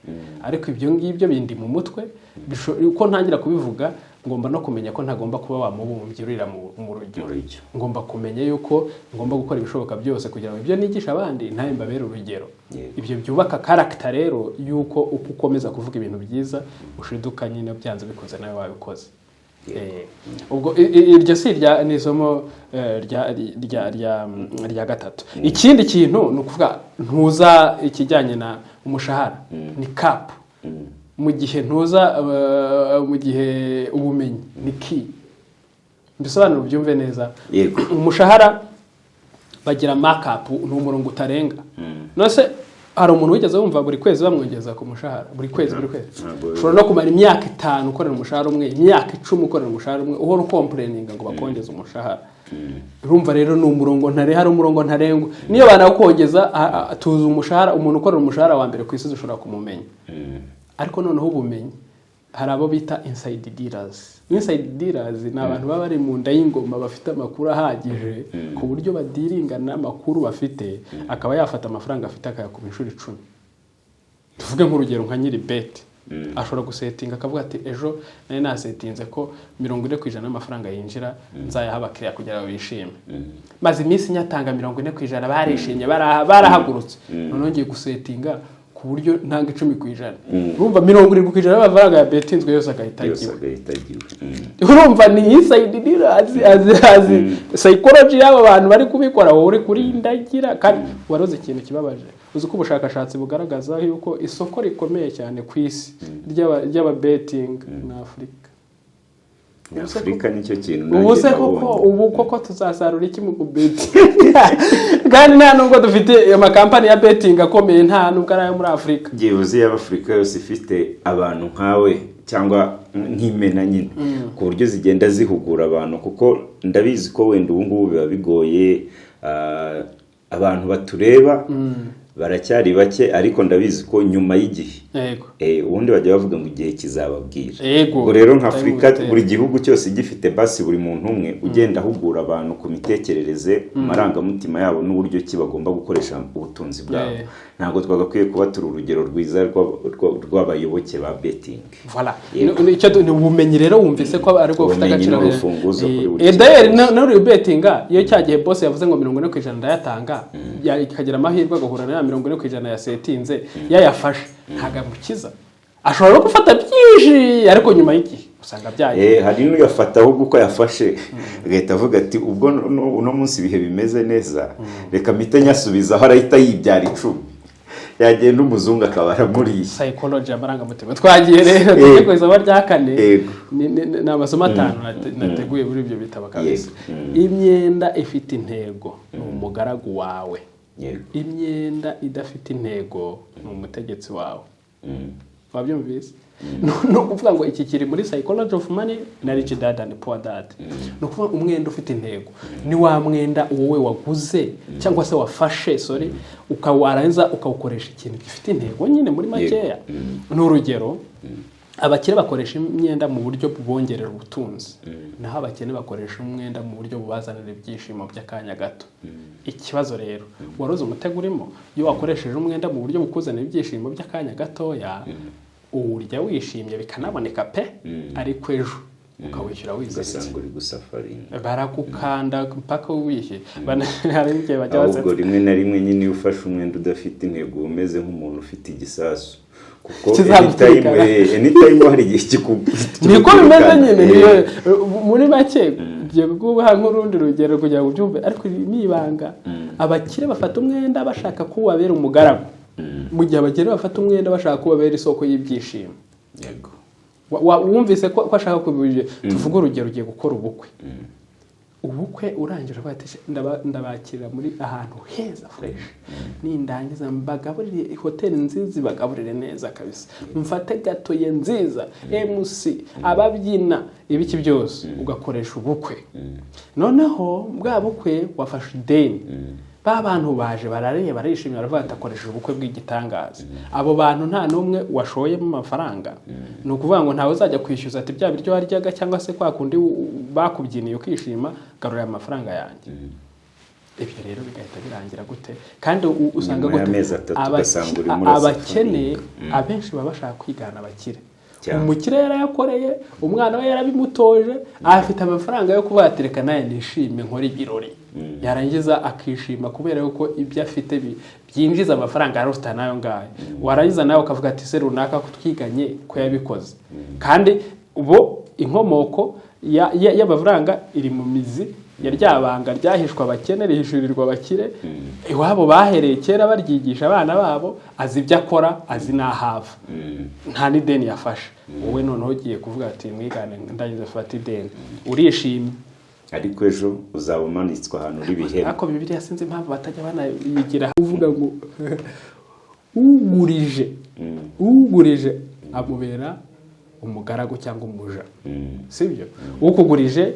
Ariko ibyo ngibyo bindi mu mutwe, uko ntangira kubivuga ngomba no kumenya ko ntagomba kuba wamubumbye urira mu rugero. Ngomba kumenya yuko ngomba gukora ibishoboka byose kugira ngo ibyo nigisha abandi ntaye mbabere urugero. Ibyo byubaka character rero yuko uko ukomeza kuvuga ibintu byiza ushiduka nyine byanze bikoze nawe wabikoze. Ubwo iryo si ni isomo rya gatatu. Ikindi kintu ni ukuvuga ntuza ikijyanye na umushahara ni cap, mu gihe ntuza mu gihe ubumenyi ni key. Mbisobanura byumve neza. Umushahara bagira markup ni umurongo utarenga. Nose hari umuntu wigeze wumva buri kwezi bamwongeza ku mushahara buri kwezi. Ushobora no kumara imyaka 5 ukorera umushahara umwe, imyaka 10 ukorera umushahara umwe, uhora complaining ngo bakongeza umushahara. Urumva rero ni umurongo hari umurongo ntarengwa. Niyo banakongeza tuza umushahara, umuntu ukorera umushahara wa mbere ku isi ushobora kumumenya. Ariko noneho ubumenyi hari abo bita inside dealers. Inside dealers ni abantu baba bari mu nda y'ingoma, bafite amakuru ahagije ku buryo badiringa n'amakuru bafite, akaba yafata amafaranga afite akayakuba inshuro 10. Tuvuge nk'urugero nka nyiri bet, ashobora gusetinga akavuga ati ejo nari nasetinze ko 40% y'amafaranga yinjira nzayaha abakiriya kugira ngo bishime. Maze iminsi nyatanga 40% barishimye barahagurutse. None ngiye gusetinga ku buryo ntanga 10%. Urumva 70% y'amafaranga ya betinzwe yose agahitagiwe. Urumva ni inside deal azi psychology y'aba bantu bari kubikora, wowe uri kuri ndagira. Kandi waroze ikintu kibabaje, uzi ko ubushakashatsi bugaragaza yuko isoko rikomeye cyane ku isi ry'aba betting na Afrika. Afurika nicyo kintu ubu se koko tuzasarura iki mu kubeti kandi nta nubwo dufite amakampani ya betting akomeye, nta nubwo ari ayo muri Afurika. Ngiye uzi Afurika yose ifite abantu nkawe cyangwa nk'imena nyine ku buryo zigenda zihugura abantu, kuko ndabizi ko wenda ubu ngubu biba bigoye, abantu batureba baracyari bake, ariko ndabizi ko nyuma y'igihe ubundi bajya bavuga ngo igihe kizababwira. Ubwo rero nka Afurika buri gihugu cyose gifite basi buri muntu umwe ugenda ahugura abantu ku mitekerereze, amarangamutima yabo n'uburyo ki bagomba gukoresha ubutunzi bwabo. Ntabwo twagakwiye kuba turi urugero rwiza rw'abayoboke ba betting. Voilà. Nicyo ubumenyi rero wumvise ko ari bwo bufite agaciro n'urufunguzo kuri buri kintu. N'uri bettinga iyo cyagihe boss yavuze ngo 40% ndayatanga, ikagira amahirwe agahura na 40% yasetinze, yayafashe ntaga mukiza. Ashobora gufata byinshi ariko nyuma y'iki usanga byagiye. Hari n'uyafata ahubwo uko yafashe agahita avuga ati ubwo uno munsi bihe bimeze neza, reka mpite nyasubiza aho arahita yibyara icumi. Yagenda umuzungu akaba aramuriye. Psychology amarangamutima. Twagiye rero tegeko izaba rya 4 ni amasomo 5 nateguye muri ibyo bitabo kabisa. Imyenda ifite intego ni umugaragu wawe. Imyenda idafite intego ni umutegetsi wawe. Wabyumvise? No kuvuga ngo iki kiri muri Psychology of Money na Rich Dad and Poor Dad. No kuvuga umwenda ufite intego ni wa mwenda wowe waguze cyangwa se wafashe ukawaranza ukawukoresha ikintu gifite intego nyine muri makeya. N'urugero abakire bakoresha imyenda mu buryo bubongerera ubutunzi, naho abakene bakoresha umwenda mu buryo bubazanira ibyishimo by'akanya gato. Ikibazo rero waroze umutego urimo, iyo wakoresheje umwenda mu buryo bukuzanira ibyishimo by'akanya gatoya, urya wishimye bikanaboneka pe, ariko ejo ukawishyura wiziritse, barakukanda mpaka wishyuye. Hari igihe bajya baza ahubwo rimwe na rimwe nyine iyo ufashe umwenda udafite intego umeze nk'umuntu ufite igisasu, kuko anytime hari igihe kikubita. Niko bimeze nyine muri make. Giye kuguha nk'urundi rugero kugira ngo ubyumve, ariko nibanga abakire bafata umwenda bashaka kuwabera umugaragu, mu gihe abakire bafata umwenda bashaka kuwabera isoko y'ibyishimo. Yego. Wumvise ko ashaka kubije. Tuvuga urugero ugiye gukora ubukwe urangije batishe ndabakira muri ahantu heza fresh, nindangiza mbagaburire hoteli nziza, bagaburire neza kabisa, mfate gatoye nziza, MC ababyina ibiki byose, ugakoresha ubukwe. Noneho bwa bukwe wafashe ideni, ba bantu baje barareye barishimye, baravuga atakoresheje ubukwe bw'igitangaza. Abo bantu nta numwe washoye mu mafaranga, no kuvuga ngo ntawe uzajya kwishyuza ati bya biryo waryaga cyangwa se kwa kundi bakubyiniye ukishima, garura amafaranga yanjye. Ibyo rero bigahita birangira gute? Kandi usanga gute abakene abenshi baba bashaka kwigana abakire. Umukire yarayakoreye, umwana we yarabimutoje, afite amafaranga yo kubatereka naye nishime nkora ibirori. Yarangiza akishima kubera yuko ibyo afite byinjiza amafaranga arota nayo ngaye. Warangiza nawe ukavuga ati se runaka kutwiganye ko yabikoze. Kandi ubo inkomoko y'amafaranga iri mu mizi ya ryabanga ryahishwa abakene rihishurirwa abakire. Iwabo bahereye kera baryigisha abana babo, azi ibyo akora, azi n'ahava, nta n'ideni yafashe. Wowe noneho ugiye kuvuga ati mwigane ndagize fata ideni, urishimye, ariko ejo uzaba umanitswe ahantu uri bihebe. Ariko Bibiliya sinzi impamvu batajya banayigira uvuga ngo ugurije amubera umugaragu cyangwa umuja, sibyo? Ukugurije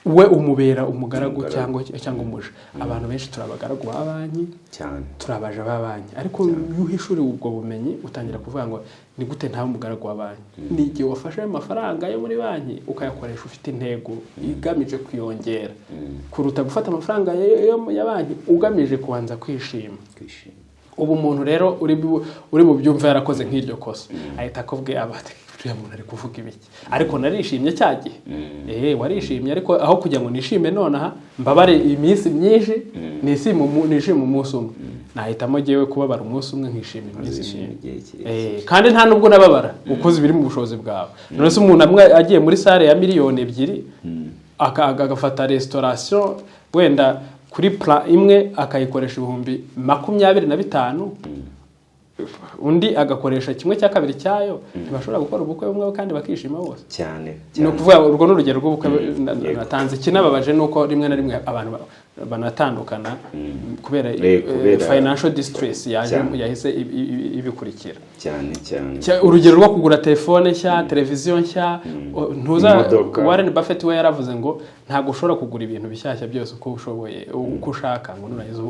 we umubera umugaragu cyangwa umuja. Abantu benshi turabagaragu b'abanki cyane, turabaje b'abanki, ariko yuhishuri ubwo bumenyi utangira kuvuga ngo ni gute nta umugaragu w'abanki. Ni igihe wafashe amafaranga yo muri banki ukayakoresha ufite intego igamije kwiyongera, kuruta gufata amafaranga ya banki ugamije kubanza kwishima. Ubu umuntu rero uri mu byumva yarakoze nk'iryo kosa, ahita akubwiye abati uriya muntu ari kuvuga ibiki, ariko narishimye cyagihe. Warishimye, ariko aho kugira ngo nishime nonaha mbabare iminsi myinshi, nishime umunsi umwe, nahitamo jewe kubabara umunsi umwe nkishima iminsi myinshi. Kandi nta nubwo nababara ukoze biri mu bushobozi bwawe. None se umuntu amwe agiye muri sale ya 2,000,000 agafata restauration wenda kuri plan imwe akayikoresha 25,000, undi agakoresha kimwe cya kabiri cyayo ntibashobora gukora ubukwe bumwe kandi bakishima bose cyane ni ukuvuga urwo n'urugero rw'ubukwe natanze. Ikinababaje ni uko rimwe na rimwe abantu banatandukana kubera financial distress yahise ibikurikira cyane. Urugero rwo kugura telefone nshya, televiziyo nshya, ntuza Warren Buffett we yaravuze ngo ntabwo ushobora kugura ibintu bishyashya byose uko ushoboye uko ushaka ngo nurangiza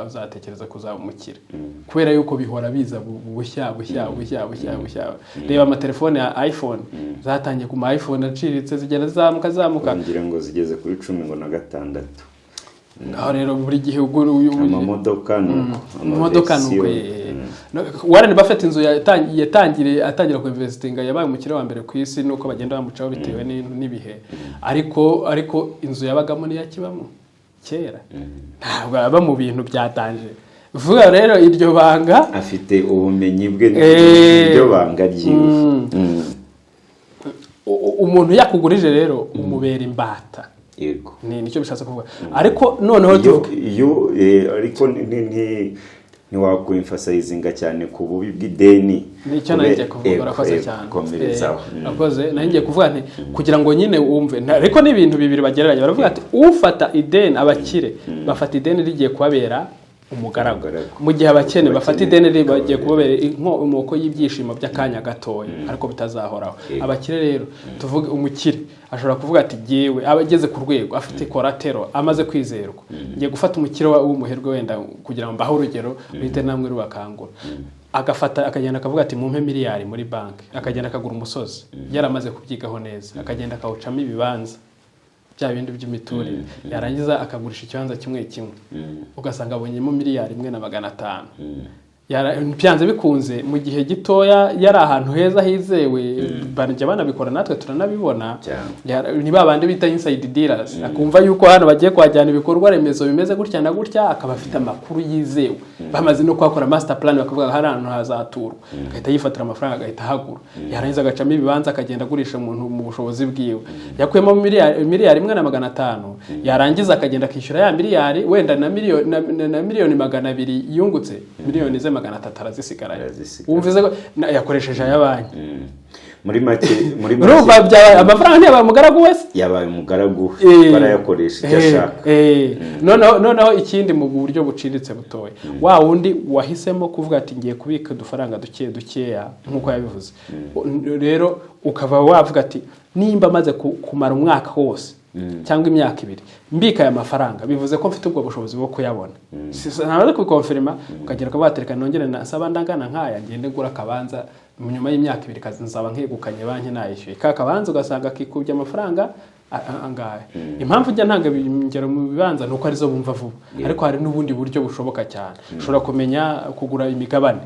uzatekereza kuzaba umukire kubera yuko bihora biza bushya. Reba amatelefone ya iPhone zatangiye ku ma iPhone aciritse zigenda zamuka ngira ngo zigeze kuri 16. Aho rero buri gihe amamodoka nuko Warren Buffett inzu atangira ku investinga yabaye umukire wa mbere ku isi nuko bagenda bamucaho bitewe n'ibihe ariko inzu yabagamo niyo kibamo kera ntabwo aba mu bintu byatanje vuga rero iryo banga afite ubumenyi bwe n'iryo banga ryiwe. Umuntu yakugurije rero umubera imbata yego nicyo bishatse kuvuga ariko noneho ariko ntiwakwemfasizinga cyane ku bubi bw'ideni. Nicyo nagiye kuvuga urakoze cyane akoze nagiye kuvuga nti kugira ngo nyine wumve ariko n'ibintu bibiri bagereranya baravuga ati ufata ideni abakire bafata ideni rigiye kubabera umugaragu mu gihe abakene bafata ideni ribagiye kubabera inkomoko y'ibyishimo by'akanya gatoya ariko bitazahoraho. Abakire rero tuvuge umukire ashobora kuvuga ati giyewe abageze ku rwego afite collateral amaze kwizerwa ngiye gufata umukire w'umuherwe wenda kugira ngo mbaho urugero bite namwe rubakangura agafata akagenda akavuga ati mumpe miliyari muri banki akagenda akagura umusozi yaramaze kubyigaho neza akagenda akawucamo ibibanza bya bindi by'imiturire yarangiza akagurisha ikibanza kimwe ugasanga abonyemo miliyari 1.5 byanze bikunze mu gihe gitoya yari ahantu heza hizewe banjye banabikora natwe turanabibona ni babandi bita inside dealers akumva yuko hano bagiye kwajyana ibikorwa remezo bimeze gutya na gutya akaba afite amakuru yizewe bamaze no kwakora master plan bakavuga hari ahantu hazaturwa agahita yifatira amafaranga agahita hagura yarangiza agacamo ibibanza akagenda agurisha umuntu mu bushobozi bwiwe yakuyemo miliyari 1.5 yarangiza akagenda akishyura ya miliyari wenda na miliyoni 200 yungutse miliyoni 300 arazisigaraye wumvize ko yakoresheje ayabanki muri make amafaranga ntiyabaye umugaragu wese yabaye umugaragu barayakoresha icyo ashaka. Noneho ikindi mu buryo buciriritse butoya wa wundi wahisemo kuvuga ati ngiye kubika udufaranga dukeya nk'uko yabivuze rero ukaba wavuga ati nimba maze kumara umwaka wose cyangwa imyaka 2 mbika aya mafaranga bivuze ko mfite ubwo bushobozi bwo kuyabona ntabwo kubikonfirma ukagera ko batereka nongere nasaba ndangana nkaya ngende gura kabanza nyuma y'imyaka 2 kazi nzaba nkegukanye banki nayishyuye kabanza ugasanga kikubye amafaranga angahe. Impamvu njya ntanga ingero mu bibanza nuko arizo bumva vuba ariko hari n'ubundi buryo bushoboka cyane ushobora kumenya kugura imigabane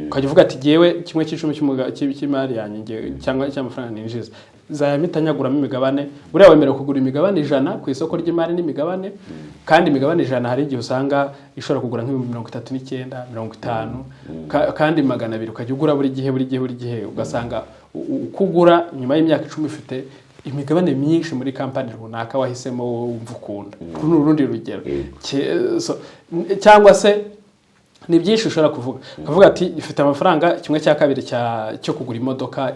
ukajya uvuga ati giyewe kimwe cy'imari yanjye cyangwa cy'amafaranga ninjiza zayamitanyaguramo imigabane buriya wemerewe kugura imigabane 100 ku isoko ry'imari n'imigabane kandi imigabane 100 hari igihe usanga ishobora kugura nk'ibihumbi 39 50 kandi 200 ukajya ugura buri gihe ugasanga ukugura nyuma y'imyaka 10 ufite imigabane myinshi muri kampani runaka wahisemo wumva ukunda n'urundi rugero cyangwa se ni byinshi ushobora kuvuga ati ifite amafaranga kimwe cya kabiri cyo kugura imodoka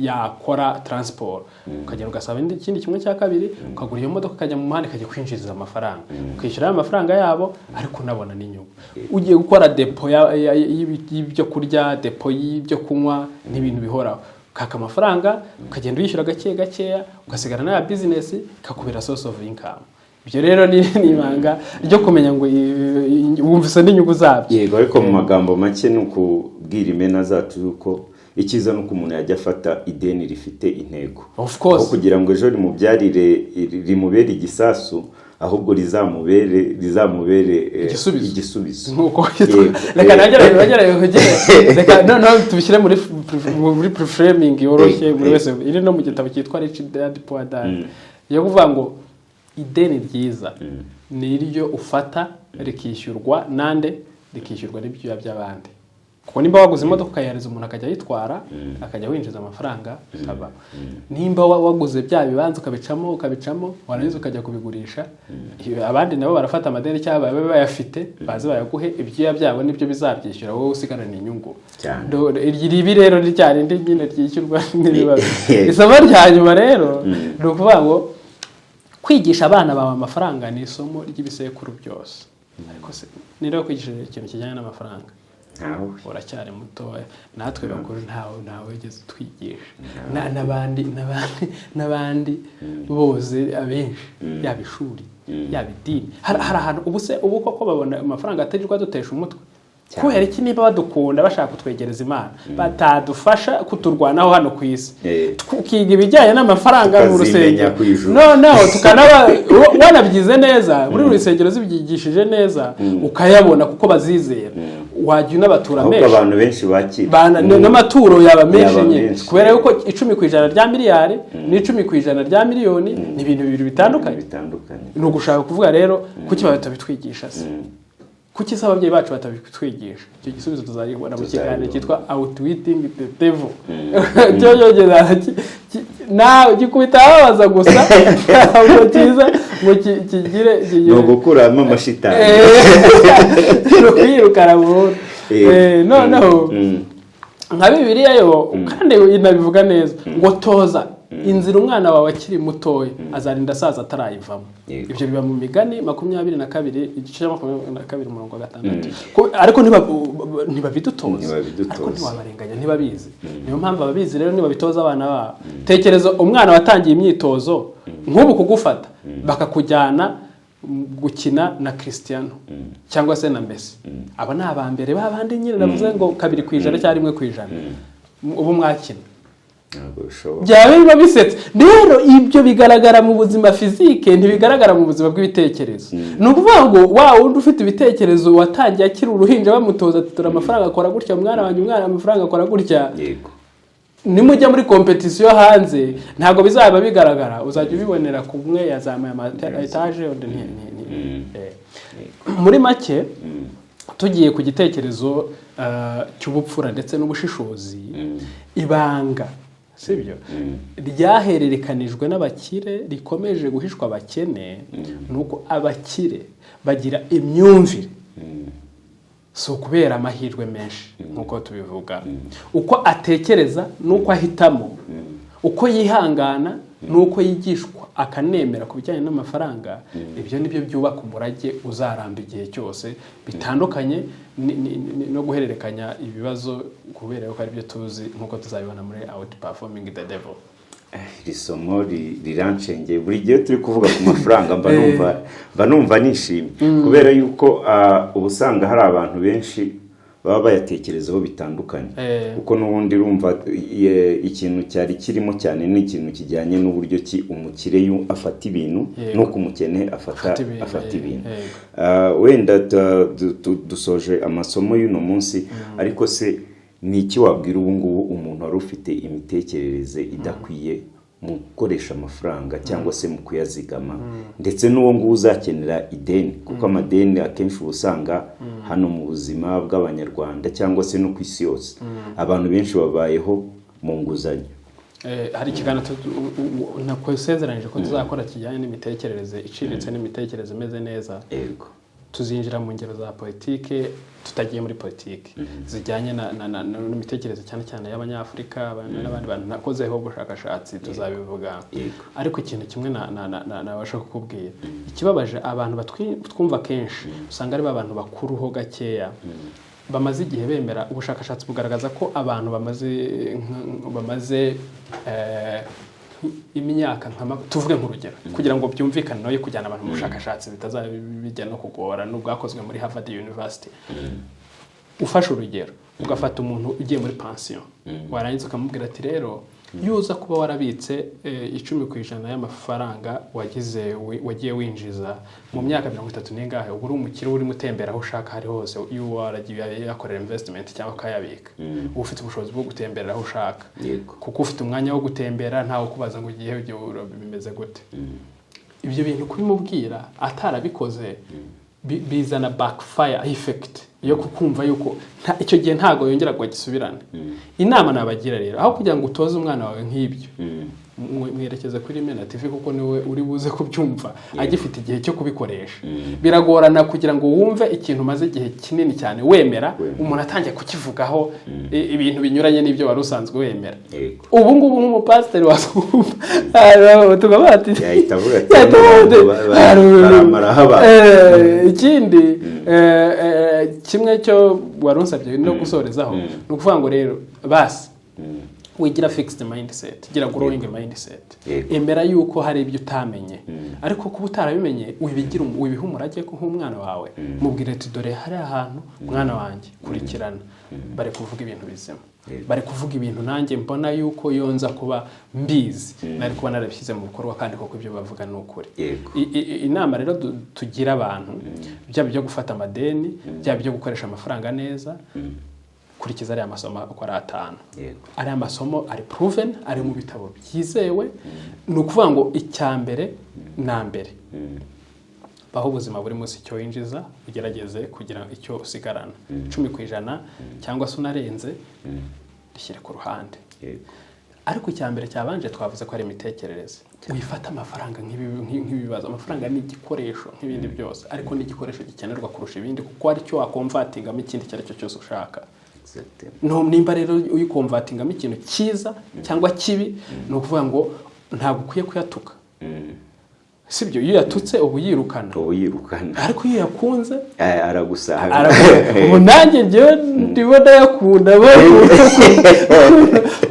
yakora transport ukagera ugasaba ikindi kimwe cya kabiri ukagura iyo modoka ukajya mu muhanda ikajya kwinjiriza amafaranga ukishyura amafaranga yabo ariko unabona n'inyungu ugiye gukora depo y'ibyo kurya depo y'ibyo kunywa n'ibintu bihoraho kaka amafaranga ukagenda uyishyura gakeya ugasigara na business kakubera source of income. Ibyo rero ni ibanga ryo kumenya ngo wumvise n'inyungu zabyo. Yego ariko mu magambo make n'ukubwira imena zacu yuko ikiza nuko umuntu yajya afata ideni rifite intego. Of course. Kugira ngo ejo rimubyarire rimubere igisasu ahubwo rizamubere igisubizo nkuko reka reka no tubishyire muri preframing yoroshye muri wese iri no mu gitabo cyitwa Rich Dad Poor Dad yo kuvuga ngo ideni ryiza ni iryo ufata rikishyurwa nande rikishyurwa n'ibyo by'abandi kuko nimba waguze imodoka ukayihereza umuntu akajya ayitwara akajya winjiza amafaranga aba nimba waguze bya bibanza ukabicamo warangiza ukajya kubigurisha abandi nabo barafata amadeni cyangwa babe bayafite baze bayaguhe ibyiya byabo nibyo bizabyishyura wowe usigarana inyungu ibi rero ryari ndi nyine ryishyurwa n'ibibazo isomo rya nyuma rero ni ukuvuga ngo kwigisha abana bawe amafaranga ni isomo ry'ibisekuru byose ariko se niba kwigishije ikintu kijyanye n'amafaranga uracyari mutoya natwe bakuru ntawe wigeze twigisha n'abandi bose abenshi yaba ishuri yaba idini hari ahantu ubu koko babona amafaranga atarirwa dutesha umutwe kubera iki niba badukunda bashaka kutwegereza Imana batadufasha kuturwanaho hano ku isi tukiga ibijyanye n'amafaranga mu rusengero noneho wanabyize neza muri rusengero zibyigishije neza ukayabona kuko bazizera wajya unabatura menshi abantu benshi bakira n'amaturo yaba menshi nyine kubera yuko 10% rya miliyari n'10% rya miliyoni ni ibintu bibiri bitandukanye ni ugushaka kuvuga rero kuki batabitwigisha se kuki se ababyeyi bacu batabitwigisha icyo gisubizo tuzagibona mu kiganiro cyitwa outwitting the devil cyo yogeza nawe gikubita ababaza gusa ngo kiza ngo kigire no gukuramo amashitani no kwirukana burundu noneho nka Bibiliya yo kandi inabivuga neza ngo toza inzira umwana wawe akiri mutoya azarinda asaza atarayivamo ibyo biba mu Migani 22 igice cya 22:6 ariko ntibabidutoza ariko ntiwabarenganya ntibabizi niyo mpamvu ababizi rero ntibabitoza abana babo tekereza umwana watangiye imyitozo nk'ubu kugufata bakakujyana gukina na Cristiano cyangwa se na Messi aba ni abambere babandi nyine navuze ngo 2% cyangwa 1% ubu mwakina byawe biba bisetse rero ibyo bigaragara mu buzima fizike ntibigaragara mu buzima bw'ibitekerezo ni ukuvuga ngo wundi ufite ibitekerezo watangiye akiri uruhinja bamutoza tutura amafaranga akora gutya umwana amafaranga akora gutya nimujya muri competition hanze ntago bizaba bigaragara uzajya ubibonera kumwe yazamuye etage muri make tugiye ku gitekerezo cy'ubupfura ndetse n'ubushishozi ibanga sibyo ryahererekanijwe n'abakire rikomeje guhishwa abakene nuko abakire bagira imyumvire so kubera amahirwe menshi nkuko tubivuga uko atekereza nuko ahitamo uko yihangana nuko yigishwa akanemera ku bijyanye n'amafaranga ibyo nibyo byubaka umurage uzaramba igihe cyose bitandukanye no guhererekanya ibibazo kubera yuko ari byo tuzi nkuko tuzabibona muri outperforming the devil. Isomo rirancengeye buri gihe turi kuvuga ku mafaranga mba numva nishimye kubera yuko ubusanga hari abantu benshi baba bayatekerezaho bitandukanye kuko n'ubundi rumva ikintu cyari kirimo cyane n'ikintu kijyanye n'uburyo ki umukire afata ibintu nuko umukene afata ibintu wenda dusoje amasomo y'uno munsi ariko se ni iki wabwira ubu ngubu umuntu wari ufite imitekerereze idakwiye mu gukoresha amafaranga cyangwa se mu kuyazigama ndetse n'uwo nguwo uzakenera ideni kuko amadeni akenshi usanga hano mu buzima bw'abanyarwanda cyangwa se no ku isi yose abantu benshi babayeho mu nguzanyo. Hari ikiganiro nakwesezeranyije ko tuzakora kijyanye n'imitekerereze iciriritse n'imitekerereze imeze neza. Yego. Tuzinjira mu ngero za politike tutagiye muri politike zijyanye n'imitekerereze cyane cyane y'abanyafrika n'abandi bantu nakozeho ubushakashatsi tuzabivuga ariko ikintu kimwe nabasha kukubwira ikibabaje abantu batwumva kenshi usanga ari abantu bakuruho gakeya bamaze igihe bemera ubushakashatsi bugaragaza ko abantu bamaze imyaka tuvuge nk'urugero kugira ngo byumvikane nayo kujyana abantu mu bushakashatsi bitazabijya no kugora n'ubwakozwe muri Harvard University. Ufashe urugero ugafata umuntu ugiye muri pension warangiza ukamubwira ati rero yuza kuba warabitse 10% y'amafaranga wagiye winjiza mu myaka 30 n'ingahe uri umukire uri mutembera aho ushaka hari hose waragiye yakorera investment cyangwa kayabika ufite ubushobozi bwo gutembera aho ushaka kuko ufite umwanya wo gutembera ntawe kubaza ngo ugiye bimeze gute. Ibyo bintu kubimubwira atarabikoze bizana backfire effect yo kukumva yuko icyo gihe ntago yongera kugisubirana. Inama nabagira rero aho kugira ngo utoze umwana wawe nk'ibyo mwerekeze kuri Mena TV kuko niwe uri buze kubyumva agifite igihe cyo kubikoresha. Biragorana kugira ngo wumve ikintu maze igihe kinini cyane wemera umuntu atangiye kukivugaho ibintu binyuranye n'ibyo wari usanzwe wemera. Ubu ngubu nk'umupasiteri wasumva tugabati ikindi kimwe cyo warunsabye no gusorezaho no kuvuga ngo rero basi wigira fixed mindset, gira growing mindset. Emera yuko hari ibyo utamenye, ariko kuba utarabimenye wibigira wibihumurage ko nk'umwana wawe mubwire ati dore hari ahantu mwana wanjye kurikirana bare kuvuga ibintu bizima, bare kuvuga ibintu nanjye mbona yuko yonza kuba mbizi nari kuba narabishyize mu bikorwa kandi koko ibyo bavuga ni ukuri. Inama rero tugira abantu byaba byo gufata amadeni, byaba byo gukoresha amafaranga neza, kurikiza ari amasomo uko ari 5. Ari amasomo ari proven, ari mu bitabo byizewe. Ni ukuvuga ngo icyambere na mbere baho ubuzima buri munsi cyo winjiza ugerageze kugira icyo usigarana 10% cyangwa se unarenze rishyire ku ruhande. Ariko icyambere cyabanje twavuze ko ari imitekerereze. Wifata amafaranga nk'ibibazo. Amafaranga ni igikoresho nk'ibindi byose, ariko ni igikoresho gikenerwa kurusha ibindi kuko ari cyo wakonvatingamo ikindi cyaricyo cyose ushaka. No nimba rero uyikonvatingamo ikintu cyiza cyangwa kibi, no kuvuga ngo ntabwo ukwiye kuyatuka. Sibyo iyo yatutse ubu yirukana. Ariko iyo yakunze aragusaha. Ubu nanjye ngiye ndibona yakunda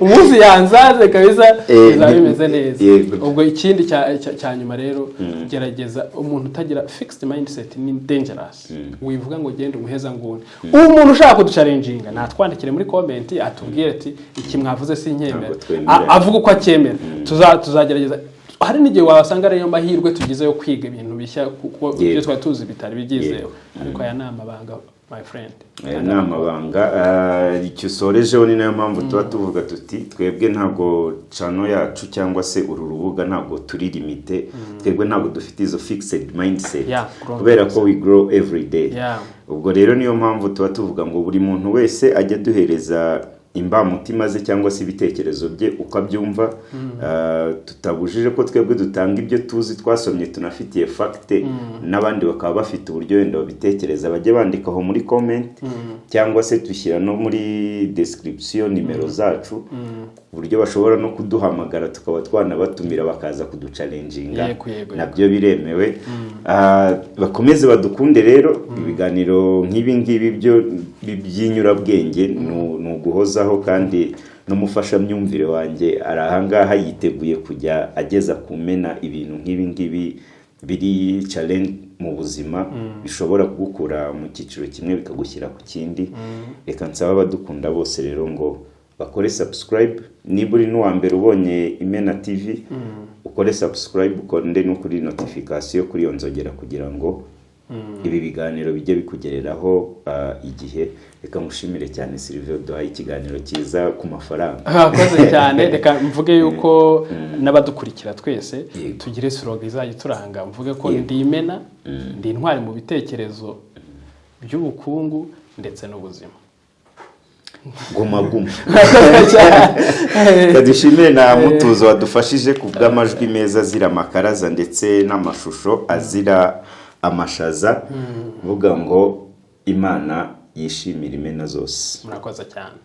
umunsi yanzaze kabisa bizabimeze neza. Ubwo ikindi cya nyuma rero gerageza umuntu utagira fixed mindset ni dangerous. Wivuga ngo genda umuheza nguni. Umuntu ushaka kuduchallenginga natwandikire muri comment atubwire ati iki mwavuze sinkemera. Avuga uko acyemera. Tuzagerageza. Hari n'igihe wasanga ariyo mahirwe tugize yo kwiga ibintu bishya kuko ibyo twari tuzi bitari bigizeho. Ariko aya nama banga my friend. Nama banga icyo sorejeho ni nayo mpamvu tuba tuvuga tuti twebwe ntabwo channel yacu cyangwa se uru rubuga ntabwo turi limite. Twebwe ntabwo dufite izo fixed mindset kubera ko we grow every day. Ubwo rero niyo mpamvu tuba tuvuga ngo buri muntu wese ajya duhereza imbamutima ze cyangwa se ibitekerezo bye ukabyumva. Tutabujije ko twebwe dutanga ibyo tuzi twasomye tunafitiye fact, n'abandi bakaba bafite uburyo wenda babitekereza bajye bandikaho muri comment cyangwa se dushyira no muri description nimero zacu uburyo bashobora no kuduhamagara tukaba twanabatumira bakaza kuduchallenginga. Nabyo biremewe. Bakomeze badukunde rero. Ibiganiro nk'ibi ngibi byo by'inyurabwenge no guhozaho kandi n'umufasha myumvire wanjye arahangaha yiteguye kujya ageza kumena ibintu nk'ibi ngibi biri challenge mu buzima bishobora kugukura mu cyiciro kimwe bikagushyira ku kindi. Reka nsaba abadukunda bose rero ngo bakore subscribe. Niba uri n'uwa mbere ubonye Imena TV ukore subscribe, ukonde no kuri notification kuri iyo nzogera kugira ngo ibi biganiro bijye bikugereraho igihe. Reka mushimire cyane Silvio duhaye ikiganiro cyiza ku mafaranga. Akoze cyane. Reka mvuge yuko n'abadukurikira twese tugire slogan izajya turanga. Mvuge ko ndi Imena, ndi intwari mu bitekerezo by'ubukungu ndetse n'ubuzima. Guma. Kadishimire na Mutuzo wadufashije kubw'amajwi meza azira amakaraza ndetse n'amashusho azira amashaza. Vuga ngo Imana yishimira Imena zose. Murakoze cyane.